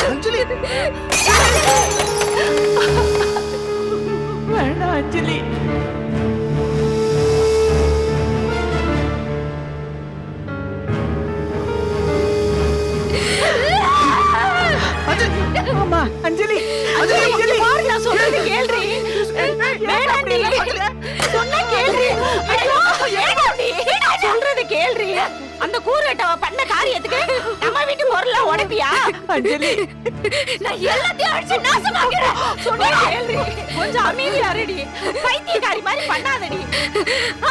அஞ்சலி வேண்டாம் அஞ்சலி. ஆமா அஞ்சலி, அஞ்சலி, அஞ்சலி நான் சொல்றது கேள்றி. வேண்டாண்டி, சொன்னா கேள்றி. ஐயோ வேண்டாண்டி, சொல்றது கேள்றி. அந்த கூரட்டவ பண்ண காரியத்துக்கு நம்ம வீட்டு பொருளா உடைப்பியா? அஞ்சலி, நான் எல்லாத்தையும் அடிச்சு நாசமாக்கிறேன். சொன்னா கேள்றி. கொஞ்சம் அமைதியா இருடி. பைத்தியக்காரி மாதிரி பண்ணாதடி.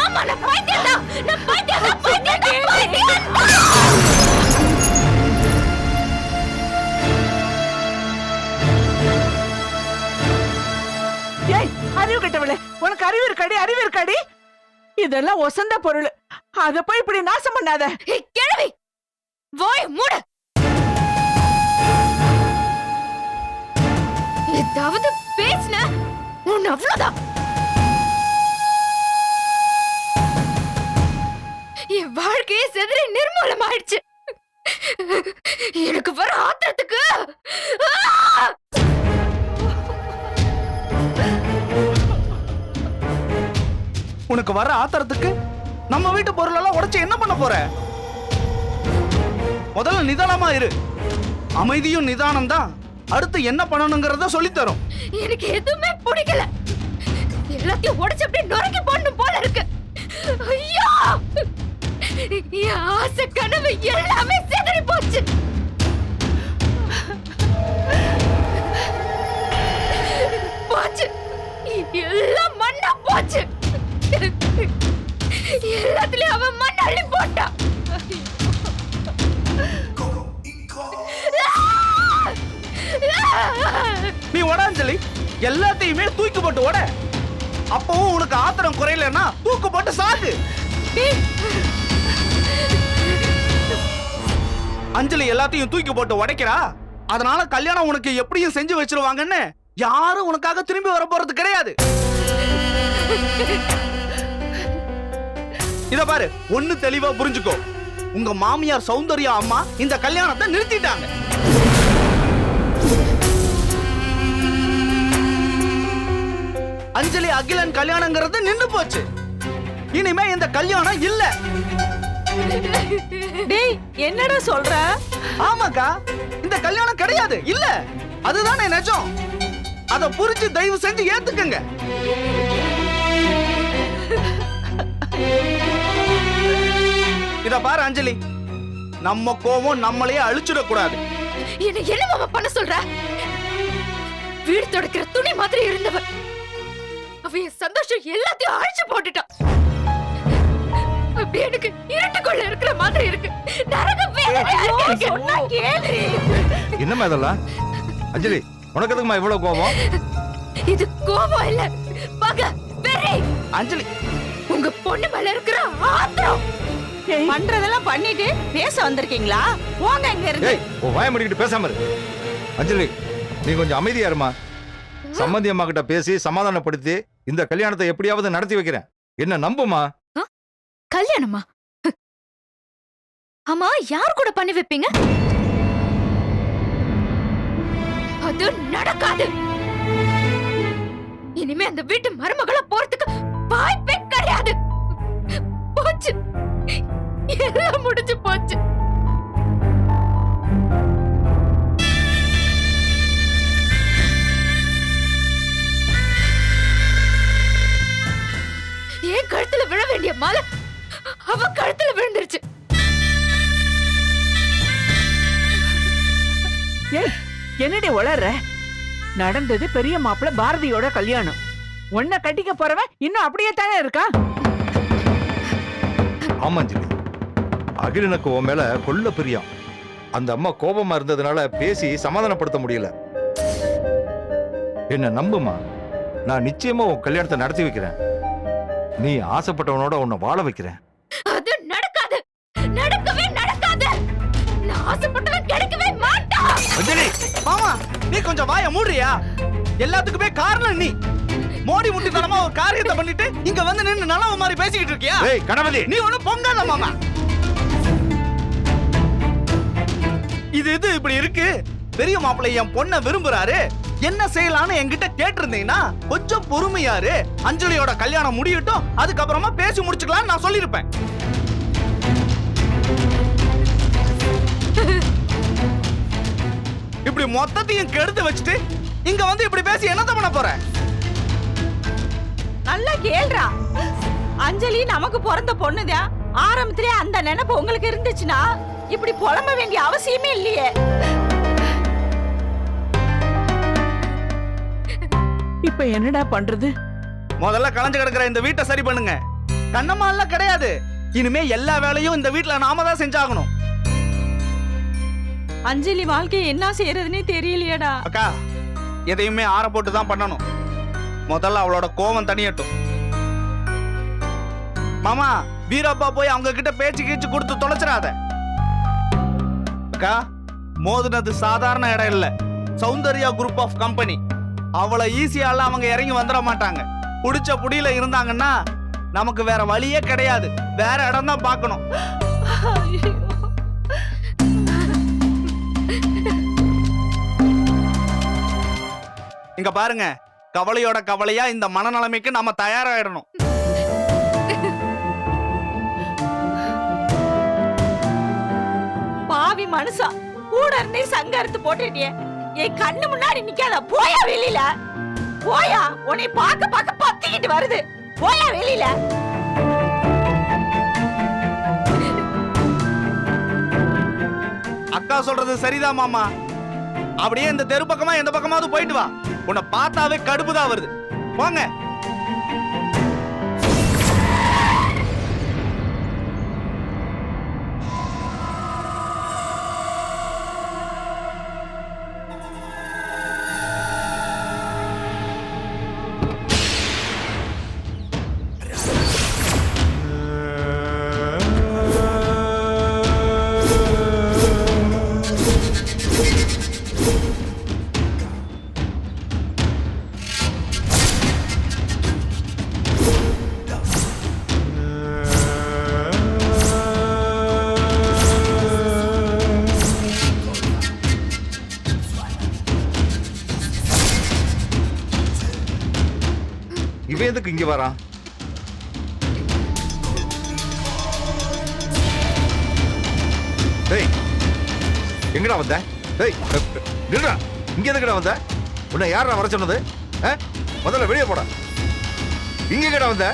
ஆமா நான் பைத்தியம்தான். நான் பைத்தியம், பைத்தியம். அறிவு கட்டவளே, உனக்கு அறிவு இருக்காடி? அறிவு இருக்காடி? இதெல்லாம் ஒசந்த பொருள். அத போய் இப்படி நாசம் பண்ணாத. கிழவி வாய் மூடு. ஏதாவது பேசுன உன் அவ்வளவுதான். என் வாழ்க்கையே செதறி நிர்மூலம் ஆயிடுச்சு. எனக்கு வர ஆத்திரத்துக்கு உனக்கு வர ஆத்திரத்துக்கு நம்ம வீட்டு பொருள் எல்லாம் உடைச்சு என்ன பண்ண போற? முதல்ல நிதானமா இரு. அமைதியும் நிதானம் தான் அடுத்து என்ன பண்ணணுங்கிறத சொல்லித் தரும். எனக்கு எதுவுமே பிடிக்கல. எல்லாத்தையும் உடைச்சு அப்படியே நொறுக்கி போடணும் போல இருக்கு. ஐயோ, என் ஆசை கனவு எல்லாமே சிதறி போச்சு. போச்சு, எல்லாம் மண்ணா போச்சு. எல்லாத்துலயும் அவன் மண் அள்ளி போட்டான். நீ உட அஞ்சலி, எல்லாத்தையுமே தூக்கி போட்டு உட. அப்பவும் உனக்கு ஆத்திரம் குறையலன்னா தூக்கு போட்டு சாகு. அஞ்சலி எல்லாத்தையும் தூக்கி போட்டு உடைக்கிறா. அதனால கல்யாணம் உனக்கு எப்படியும் செஞ்சு வச்சிருவாங்கன்னு யாரும் உனக்காக திரும்பி வர போறது கிடையாது. இத பாரு, ஒண்ணு தெளிவா புரிஞ்சுக்கோ. உங்க மாமியார் சௌந்தர்யா அம்மா இந்த கல்யாணத்தை நிறுத்திட்டாங்க. அஞ்சலி அகிலன் கல்யாணங்கிறது நின்னு போச்சு. இனிமே இந்த கல்யாணம் இல்ல. டேய் என்னடா சொல்ற? ஆமாக்கா, இந்த கல்யாணம் கிடையாது, இல்ல. அதுதானே நிஜம். அத புரிஞ்சு தயவு செஞ்சு ஏத்துக்குங்க. இத பாரு அஞ்சலி, நம்ம கோவம் நம்மளையே அழிச்சிடக் கூடாது. என்ன என்னவா பண்ண சொல்ற? வீடு தொடக்கிற துணி மாதிரி இருந்தவன் அவ என் சந்தோஷம் எல்லாத்தையும் அழிச்சு போட்டுட்டான். அப்படி எனக்கு இருட்டுக்குள்ள இருக்கிற மாதிரி இருக்கு. நரகம் வேதனையா இருக்கு. சொன்னா கேளு. என்னம்மா இதெல்லாம்? அஞ்சலி, உனக்கு எதுக்குமா இவ்வளவு கோபம்? இது கோபம் இல்ல, பகை, வெறி. அஞ்சலி, உங்க பொண்ணு மேல இருக்கிற ஆத்திரம். பண்றதெல்லாம் பண்ணிட்டு பேச வந்திருக்கீங்களா? போங்க இங்க இருந்து. ஏய், உன் வாயை மூடிக்கிட்டு பேசாம இரு. அஞ்சலி, நீ கொஞ்சம் அமைதியா இருமா. சம்மந்தி அம்மா கிட்ட பேசி சமாதானப்படுத்தி இந்த கல்யாணத்தை எப்படியாவது நடத்தி வைக்கிறேன். என்ன நம்புமா? கல்யாணமா? ஆமா, யார் கூட பண்ணி வைப்பீங்க? அது நடக்காது. இனிமே அந்த வீட்டு மருமகள போறதுக்கு வாய்ப்பே கிடையாது. போச்சு, எல்லாம் முடிஞ்சு போச்சு. ஏன் கழுத்துல விழ வேண்டிய மாலை அவ கழுத்துல விழுந்துருச்சு. என்னடி உளற? நடந்தது பெரிய மாப்பிள்ள பாரதியோட கல்யாணம். உன்னை கட்டிக்க போறவன் இன்னும் அப்படியே தானே இருக்கா? ஆமா அஞ்சலி, அகிலனுக்கு உன் மேல கொள்ள பிரியம். அந்த அம்மா கோபமா இருந்ததுனால பேசி சமாதானப்படுத்த முடியல. என்ன நம்புமா, நான் நிச்சயமா உன் கல்யாணத்தை நடத்தி வைக்கிறேன். நீ ஆசைப்பட்டவனோட உன்னை வாழ வைக்கிறேன். அது நடக்காது, நடக்கவே நடக்காது. நான் ஆசைப்பட்டவன் கிடைக்கவே மாட்டான். அஞ்சலி, மாமா நீ கொஞ்சம் வாய மூடுறியா? எல்லாத்துக்குமே காரணம் நீ. மோடி முட்டித்தனமா ஒரு காரியத்தை பண்ணிட்டு இங்க வந்து நின்னு நல்லவ மாதிரி பேசிக்கிட்டு இருக்கியா? ஏய் கணபதி, நீ ஒண்ணு பொங்கல மாமா. இது இப்படி இருக்கு. பெரிய மாப்பிள்ளை என் பொண்ணை விரும்புறாரு, என்ன செய்யலாம்னு என்கிட்ட கேட்டிருந்தீங்கன்னா கொஞ்சம் பொறுமையாரு, அஞ்சலியோட கல்யாணம் முடியட்டும், அதுக்கப்புறமா பேசி முடிச்சுக்கலாம்னு நான் சொல்லியிருப்பேன். இப்படி மொத்தத்தையும் கெடுத்து வச்சுட்டு இங்க வந்து இப்படி பேசி என்னத்த பண்ண போற? நல்லா கேள்றா. அஞ்சலி நமக்கு பிறந்த பொண்ணுதான். ஆரம்பத்திலே அந்த நினைப்பு உங்களுக்கு இருந்துச்சுன்னா இப்படி புலம்ப வேண்டிய அவசியமே இல்லையே. இப்ப என்னடா பண்றது? முதல்ல கலைஞ்சு கிடக்குற இந்த வீட்டை சரி பண்ணுங்க. கண்ணம்மா எல்லாம் கிடையாது, இனிமே எல்லா வேலையும் இந்த வீட்டுல நாம தான் செஞ்சாகணும். அஞ்சலி வாழ்க்கையை என்ன செய்யறதுன்னே தெரியலையடா. அக்கா, எதையுமே ஆற போட்டு தான் பண்ணணும். முதல்ல அவளோட கோவம் தனியட்டும். மாமா, வீரப்பா போய் அவங்க கிட்ட பேச்சு கீச்சு கொடுத்து தொலைச்சிடாத. அக்கா, மோதுனது சாதாரண இடம் இல்ல, சௌந்தர்யா குரூப் ஆஃப் கம்பெனி. அவளை ஈஸியால அவங்க இறங்கி வந்துட மாட்டாங்க. புடிச்ச புடியில இருந்தாங்கன்னா நமக்கு வேற வழியே கிடையாது, வேற இடம் தான் பார்க்கணும். இங்க பாருங்க, கவலையோட கவலையா இந்த மனநிலைமைக்கு நாம தயாராயிடணும். பாவி மனுஷா, கூட இருந்தே சங்க அறுத்து போட்டுட்டியே. என் கண்ணு முன்னாடி நிக்காத, போயா வெளியில. போயா, உன்னை பார்க்க பார்க்க பத்திக்கிட்டு வருது. போயா வெளியில. அக்கா சொல்றது சரிதான் மாமா. அப்படியே இந்த தெரு பக்கமா எந்த பக்கமாவது போயிட்டு வா, உன்னை பார்த்தாவே கடுப்புதான் வருது. போங்க. இவன் எதுக்கு இங்க வரான்? டேய், எங்கடா வந்த? டேய், நில்றா. இங்க எதுக்குடா வந்த? உன்னை யாரா வர சொன்னது? முதல்ல வெளியே போடா. இங்க எங்கடா வந்த?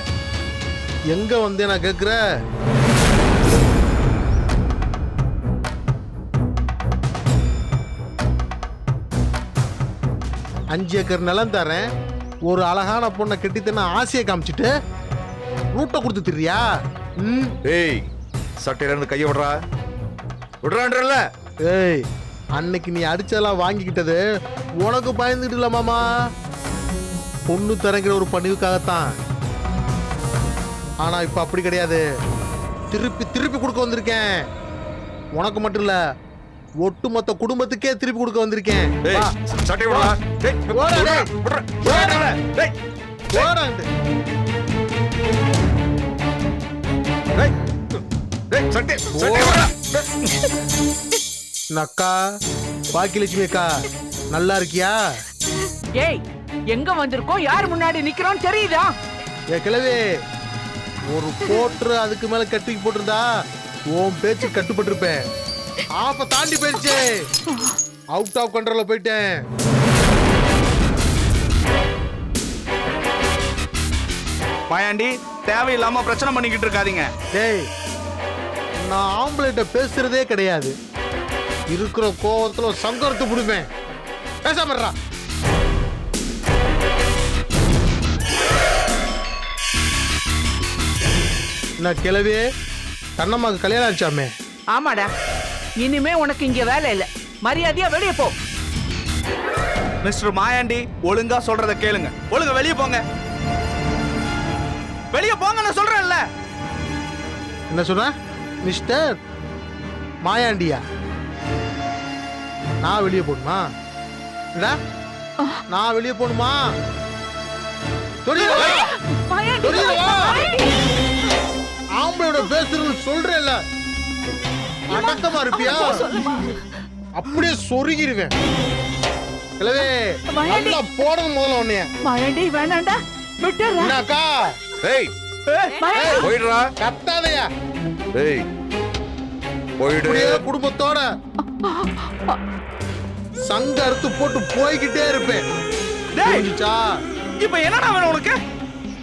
எங்க வந்தே நான் கேக்குற? அஞ்சு ஏக்கர் நிலம் தரேன், ஒரு அழகான பொண்ணை கெட்டித்தன ஆசையை காமிச்சிட்டு ரூட்டை கொடுத்து திரியா? டேய், சட்டையில இருந்து கைய விடுறா. விடுறான்றல்ல? ஏய், அன்னைக்கு நீ அடிச்சதெல்லாம் வாங்கிக்கிட்டது உனக்கு பயந்துட்டு இல்ல மாமா, பொண்ணு தரங்கிற ஒரு பணிவுக்காகத்தான். ஆனா இப்ப அப்படி கிடையாது. திருப்பி திருப்பி கொடுக்க வந்திருக்கேன். உனக்கு மட்டும் இல்ல, ஒட்டுமொத்த குடும்பத்துக்கே திருப்பி கொடுக்க வந்திருக்கேன். டேய், வா. சட்டை விடுறா. டேய், போடா, விடுறா, டேய். விடுறா, விடுறான்றல்ல? டேய், போடான்ட்டு. டேய், டேய், சட்டை விடுறா. அக்கா, பாக்கியலட்சுமி அக்கா, நல்லா இருக்கியா? ஏய், எங்க வந்திருக்கோம், யார் முன்னாடி நிக்கிறோம் தெரியுதா? ஏ கிழவி, ஒரு போட்டு அதுக்கு மேல கட்டி போட்டிருந்தா உன் பேச்சு கட்டுப்பட்டிருப்பேன். ஆப்ப தாண்டி போயிடுச்சு. அவுட் ஆஃப் கண்ட்ரோல்ல போயிட்டேன். மாயாண்டி, தேவையில்லாம பிரச்சனை பண்ணிக்கிட்டு இருக்காதீங்க. டேய், நான் ஆம்பளைட்ட பேசுறதே கிடையாது. இருக்கிற கோவத்துல சங்கரத்து புடுவேன். பேசாம இருடா. நான் கிளவி, கண்ணம்மாக்கு கல்யாணம் ஆச்சாமே. ஆமாடா, இனிமே உனக்கு இங்க வேலை இல்ல. மரியாதையா வெளியே போ. மிஸ்டர் மாயாண்டி, ஒழுங்கா சொல்றத கேளுங்க. ஒழுங்கா வெளியே போங்க. வெளியே போங்க, நான் சொல்றேன்ல. என்ன சொன்ன மிஸ்டர் மாயாண்டியா? நான் வெளியே போகணுமா? என்னடா, நான் வெளியே போகணுமா? தெரியல. ஆம்பளையோட பேசுறதுன்னு சொல்றேன்ல, அடக்கமா இருப்பியா? அப்படியே சொருகிடுவேன். கிழவே மயாண்டி. நல்லா போடணும் முதல்ல உன்னைய. மாயாண்டி வேணாண்டா விட்டுறா. என்னக்கா டேய் போயிடுறா. கத்தாதையா டேய் போயிடு. அப்படியே குடும்பத்தோட சங்க அறுத்து போட்டு போய்கிட்டே இருப்பேன். டேய் புரிஞ்சுச்சா? இப்ப என்னடா வேணும் உனக்கு?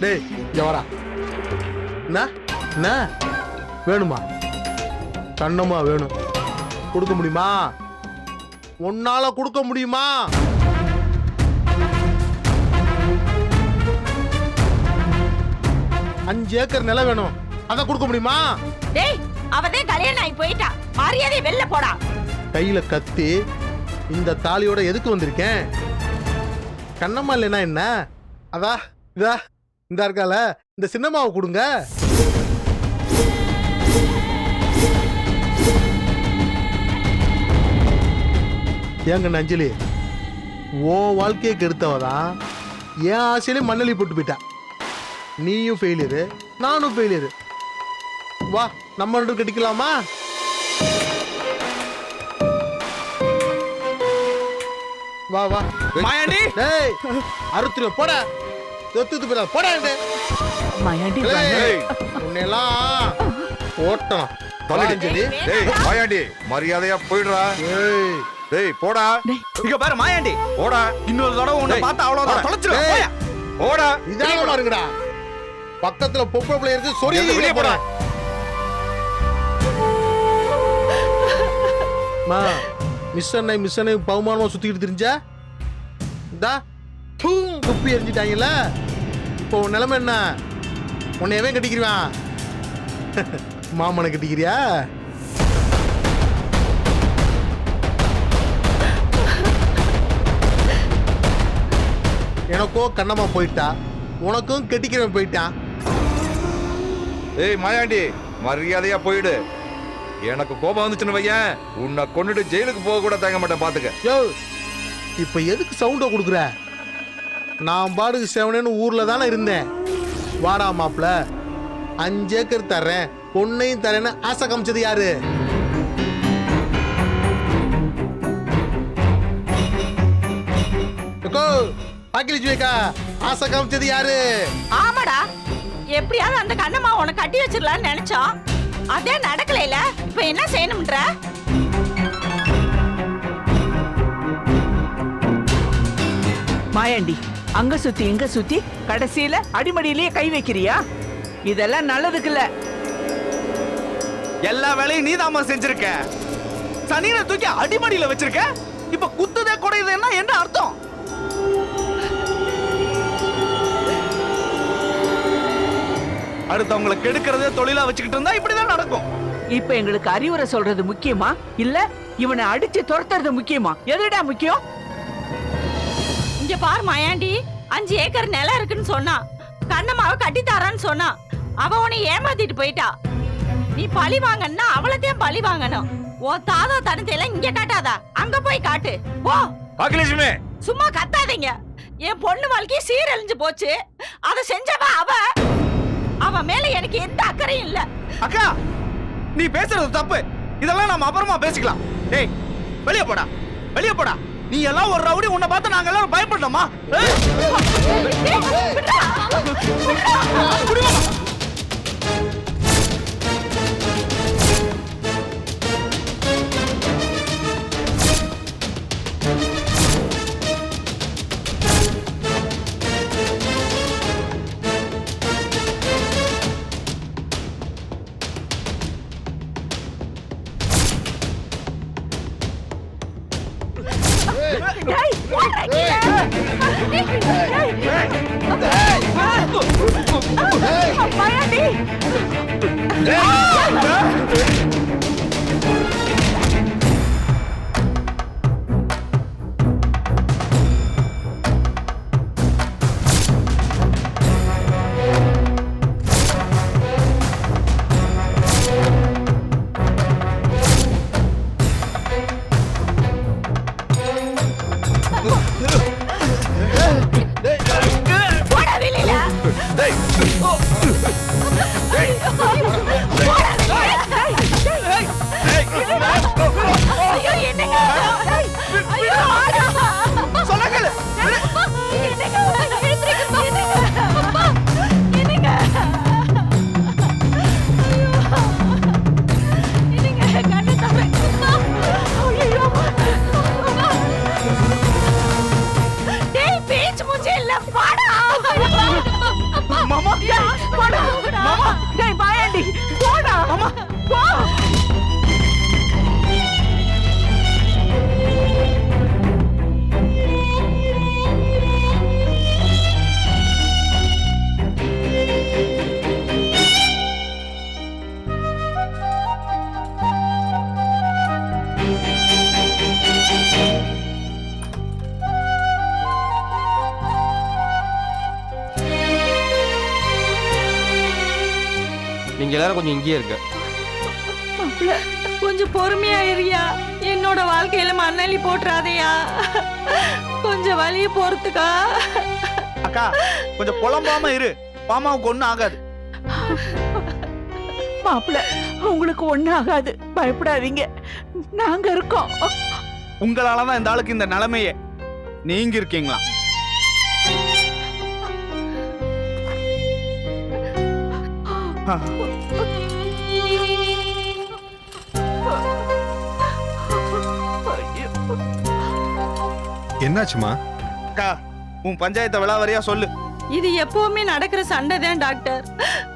டேய் இங்க வாடா. என்ன என்ன வேணுமா? கண்ணம்மா வேணும். கொடுக்க முடியுமா? உன்னால கொடுக்க முடியுமா? அஞ்சு ஏக்கர் நிலம் வேணும். அத கொடுக்க முடியுமா? டேய் அவதே கல்யாணம் ஆகி போயிட்டா. மரியாதை வெளில போடா. கையில கத்தி இந்த தாலியோட எதுக்கு வந்திருக்கேன்? கண்ணம்மா இல்லைன்னா என்ன? அதா இதா இந்த இருக்கால இந்த சின்னம்மாவை கொடுங்க. ஏங்க அஞ்சலி, ஓ வாழ்க்கையை கெடுத்தவதான் என் ஆசையிலே மண்ணலி போட்டு போயிட்டா. நீயும் ஃபெயிலியரு, நானும் ஃபெயிலியரு. வா நம்ம ரெண்டு கட்டிக்கலாமா? வா வா. மாயாண்டி டேய் அறுத்துரு போட. தொத்து போடா போடா. மாயாண்டி டேய் உன்னையெல்லாம் ஓட்டணும். தள்ளி. அஞ்சலி. டேய் மாயாண்டி மரியாதையா போயிடுறா. ஏய் டேய் போடா இங்க பாரு மாயாண்டி, போடா இன்னொரு தடவை உன்னை டேய், பார்த்தா அவ்வளவுதான் போடா. தொலைச்சிருவேன். டேய். போயா. போடா. இதான பாருங்கடா. பக்கத்துல பொம்பளை பிள்ளை இருக்கு. சொரி எங்க வெளிய போடா. போடா. மா மிஸ் அண்ணை பவுமானமா சுத்திக்கிட்டு தெரிஞ்சா இந்தா துப்பி எரிஞ்சிட்டாங்கல்ல. இப்போ உன் நிலைமை என்ன? உன்னை எவன் கட்டிக்கிறான்? மாமனை கட்டிக்கிறியா? எனக்கோ கண்ணம்மா போயிட்டா, உனக்கும் கெட்டிக்கிறவன் போயிட்டான். ஏய் மாயாண்டி மரியாதையா போயிடு. எனக்கு கோபம் வந்துச்சுன்னு வையேன், உன்னை கொண்டுட்டு ஜெயிலுக்கு போக கூட தயங்க மாட்டேன் பாத்துக்க. யோ இப்ப எதுக்கு சவுண்ட கொடுக்குற? நான் பாடுக்கு செவனேன்னு ஊர்ல தானே இருந்தேன். வாடா மாப்ள, 5 ஏக்கர் தர்றேன், பொண்ணையும் தரேன்னு ஆசை காமிச்சது யாரு? பாக்கிலிச்சு வைக்கா ஆசை காமிச்சது யாரு? ஆமாடா, எப்படியாவது அந்த கண்ணம்மா உன்னை கட்டி வச்சிடலாம்னு நினைச்சோம். அதே நடக்கலைல. இப்ப என்ன செய்யணும்ன்ற? மாயாண்டி அங்க சுத்தி இங்க சுத்தி கடைசியில அடிமடியிலேயே கை வைக்கிறியா? இதெல்லாம் நல்லதுக்கு இல்ல. எல்லா வேலையும் நீதாம்மா செஞ்சிருக்க. சனியனை தூக்கி அடிமடியில வச்சிருக்க. இப்ப குத்துதே குறையுதுன்னா என்ன அர்த்தம்? அடுத்தவங்களை கெடுக்கிறதே தொழிலா வச்சுக்கிட்டு இருந்தா இப்படிதான் நடக்கும். இப்ப எங்களுக்கு அறிவுரை சொல்றது முக்கியமா இல்ல இவனை அடிச்சு துரத்துறது முக்கியமா? எதுடா முக்கியம்? இங்க பார் மாயாண்டி, 5 ஏக்கர் நிலம் இருக்குன்னு சொன்னா, கண்ணம்மாவை கட்டி தரான்னு சொன்னா, அவ உன்னை ஏமாத்திட்டு போயிட்டா. நீ பழி வாங்கன்னா அவளத்தையும் பழி வாங்கணும். உன் தாதா தனத்தையெல்லாம் இங்க காட்டாதா, அங்க போய் காட்டு. போ. பாக்கிலிச்சுமே சும்மா கத்தாதீங்க. என் பொண்ணு வாழ்க்கை சீரழிஞ்சு போச்சு. அத செஞ்சவ அவ மேல எனக்கு எந்த அக்கறையும் இல்ல. அக்கா நீ பேசுறது தப்பு. இதெல்லாம் நாம அப்புறமா பேசிக்கலாம். டேய் வெளிய போடா, வெளிய போடா. நீ எல்லாம் ஒரு ரவுடி, உன்னை பார்த்து நாங்க எல்லாரும் பயப்படணுமா? டேய், போடா கீழே. மாயாண்டி. போடா வெளியில. டேய் போடா வெளியில. நேரம் கொஞ்சம் இங்கேயே இருக்க. மாப்பிள்ள, கொஞ்சம் பொறுமையா இருயா. என்னோட வாழ்க்கையில மண்ணள்ளி போட்டுறாதயா. கொஞ்சம் வலிய பொறுத்துக்கா. அக்கா கொஞ்சம் புலம்பாம இரு, மாமாவுக்கு ஒண்ணும் ஆகாது. மாப்பிள்ள, உங்களுக்கு ஒண்ணும் ஆகாது, பயப்படாதீங்க, நாங்க இருக்கோம். உங்களாலதான் இந்த ஆளுக்கு இந்த நிலைமையே. நீங்க இருக்கீங்களா? என்னாச்சுமா? அக்கா உன் பஞ்சாயத்தை விளாவரியா சொல்லு. இது எப்பவுமே நடக்கிற சண்டை தான் டாக்டர்.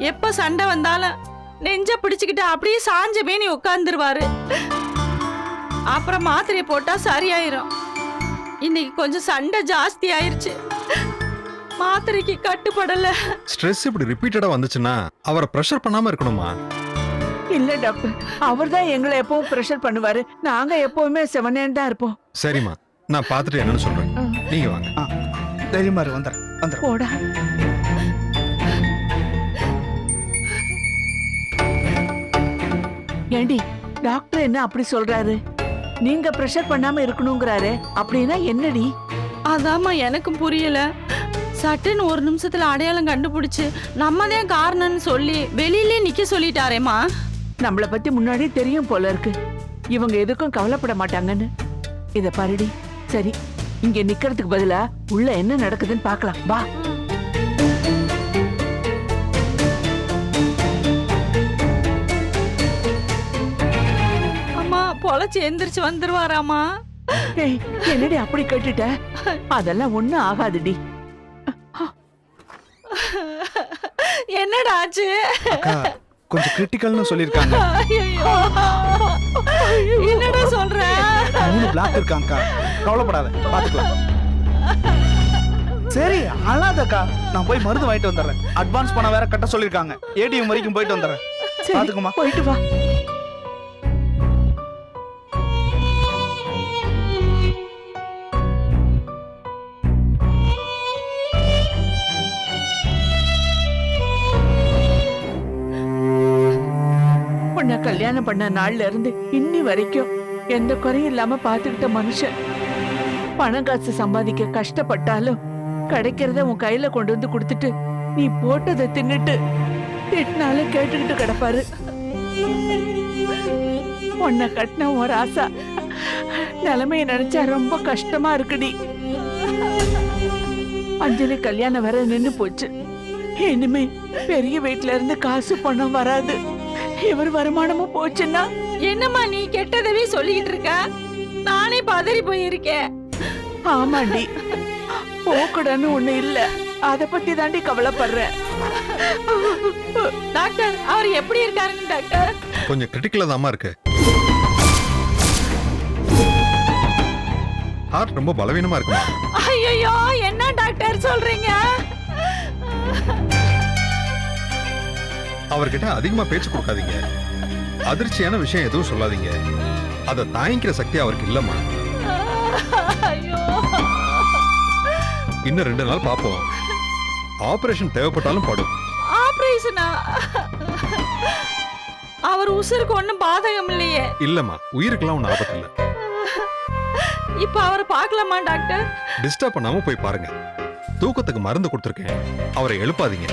எப்ப சண்டை வந்தாலும் நெஞ்ச பிடிச்சுக்கிட்டு அப்படியே சாஞ்ச மேனி உட்கார்ந்துருவாரு. அப்புறம் மாத்திரையை போட்டா சரியாயிரும். இன்னைக்கு கொஞ்சம் சண்டை ஜாஸ்தி ஆயிருச்சு, மாத்திரைக்கு கட்டுப்படல. ஸ்ட்ரெஸ் இப்படி ரிப்பீட்டடா வந்துச்சுன்னா அவரை ப்ரெஷர் பண்ணாம இருக்கணுமா? இல்ல டாக்டர், அவர்தான் எங்களை எப்பவும் பிரஷர் பண்ணுவாரு. நாங்க எப்பவுமே செவனேன்னு தான் இருப்போம். சரிம்மா, நான் பார்த்துட்டு என்னன்னு சொல்றேன். நீங்க வாங்க. தைரியமா இரு, வந்துடுறேன் வந்துடுறேன். போடா. ஏண்டி, டாக்டர் என்ன அப்படி சொல்றாரு? நீங்க பிரஷர் பண்ணாம இருக்கணுங்கிறாரு. அப்படின்னா என்னடி? அதாம்மா எனக்கும் புரியல. சட்டுன்னு ஒரு நிமிஷத்துல அடையாளம் கண்டுபிடிச்சு நம்ம தான் காரணம்னு சொல்லி வெளியிலே நிக்க சொல்லிட்டாரேம்மா. நம்மள பத்தி முன்னாடி தெரியும் போல இருக்கு. இவங்க எதுக்கும் கவலைப்பட மாட்டாங்கன்னு. இத பாருடி. சரி, இங்க நிக்கிறதுக்கு பதிலா உள்ள என்ன நடக்குதுன்னு பார்க்கலாம் வா. அம்மா பொழைச்சு எந்திரிச்சு வந்துருவாராமா? ஏய், என்னடி அப்படி கேட்டுட்ட? அதெல்லாம் ஒண்ணும் ஆகாதுடி. என்னடா ஆச்சு? அக்கா கொஞ்சம் கிரிட்டிக்கல்னு சொல்லிருக்காங்க. ஐயையோ, என்னடா சொல்ற? 3 பிளாக் இருக்காங்கக்கா, கவலைப்படாத, பாத்துக்கலாம். சரி அழாதக்கா, நான் போய் மருந்து வாங்கிட்டு வந்துடுறேன். அட்வான்ஸ் பணம் வேற கட்ட சொல்லிருக்காங்க. ஏடிஎம் வரைக்கும் போயிட்டு வந்துடுறேன். சரி, பாத்துக்குமா. போயிட்டு வா. உன்னை கல்யாணம் பண்ண நாள்ல இருந்து இன்னி வரைக்கும் எந்த குறையும் இல்லாம பாத்துக்கிட்ட மனுஷன் பணம் காசு சம்பாதிக்க கஷ்டப்பட்டாலும் கிடைக்கிறத உன் கையில கொண்டு வந்து கொடுத்துட்டு நீ போட்டதை தின்னுட்டு திட்டினாலும் கேட்டுக்கிட்டு கிடப்பாரு. உன்னை கட்டின ஒரு ஆசா நிலைமைய நினைச்சா ரொம்ப கஷ்டமா இருக்குடி. அஞ்சலி கல்யாணம் வர நின்னு போச்சு. இனிமே பெரிய வீட்டுல இருந்து காசு பணம் வராது. இவர் வருமானமும் போச்சுன்னா என்னம்மா நீ கெட்டதவே சொல்லிக்கிட்டு இருக்க? நானே பதறி போயிருக்கேன். ஆமாண்டி, போக்குடன்னு ஒண்ணு இல்ல, அத பத்தி தாண்டி கவலைப்படுறேன். டாக்டர் அவர் எப்படி இருக்காருங்க டாக்டர்? கொஞ்சம் கிரிட்டிக்கலா தாம்மா இருக்கு. ஹார்ட் ரொம்ப பலவீனமா இருக்குமா? ஐயோ, என்ன டாக்டர் சொல்றீங்க? அவர்கிட்ட அதிகமா பேச்சு கொடுக்காதீங்க. அதிர்ச்சியான விஷயம் எதுவும் சொல்லாதீங்க. அதை தாங்கிக்கிற சக்தி அவருக்கு இல்லம்மா. ஐயோ, இன்னும் 2 நாள் பாப்போம். ஆபரேஷன் தேவைப்பட்டாலும் படும். ஆபரேஷனா? அவர் உசுருக்கு ஒண்ணும் பாதகம் இல்லையே. இல்லம்மா, உயிருக்கெல்லாம் ஒன்றும் ஆபத்து இல்லை. இப்ப அவரை பார்க்கலாமா டாக்டர்? டிஸ்டர்ப் பண்ணாம போய் பாருங்க. தூக்கத்துக்கு மருந்து கொடுத்துருக்கேன், அவரை எழுப்பாதீங்க.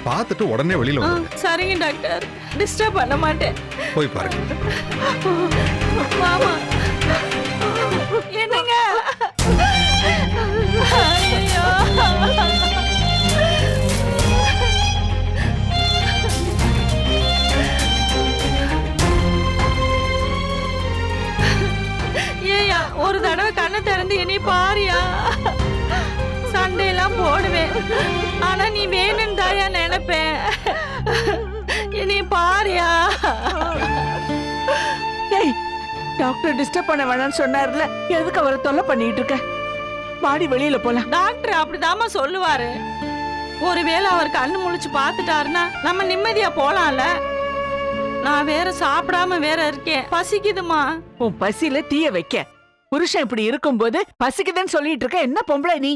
பார்த்துட்டு உடனே வெளியில வந்துருங்க. சரிங்க டாக்டர், டிஸ்டர்ப் பண்ண மாட்டேன். போய் பாருங்க. மாமா என்னங்க? ஐயோ, ஏயா ஒரு தடவை கண்ணை திறந்து என்னை பாரியா. சண்டையெல்லாம் போடுவேன், ஆனா நீ வேணும்னு தாயா நினைப்பேன். என்னை பாரியா. ஏய், டாக்டர் டிஸ்டர்ப் பண்ண வேணாம்னு சொன்னார்ல, எதுக்கு அவரை தொல்லை பண்ணிட்டு இருக்க? பாடி வெளியில போலாம். டாக்டர் அப்படிதாம்மா சொல்லுவாரு. ஒருவேளை அவர் கண்ணு முழிச்சு பார்த்துட்டாருன்னா நம்ம நிம்மதியா போலாம்ல. நான் வேற சாப்பிடாம வேற இருக்கேன், பசிக்குதுமா. உன் பசியில தீய வைக்க புருஷன் இப்படி இருக்கும்போது பசிக்குதுன்னு சொல்லிட்டு இருக்க. என்ன பொம்பளை நீ?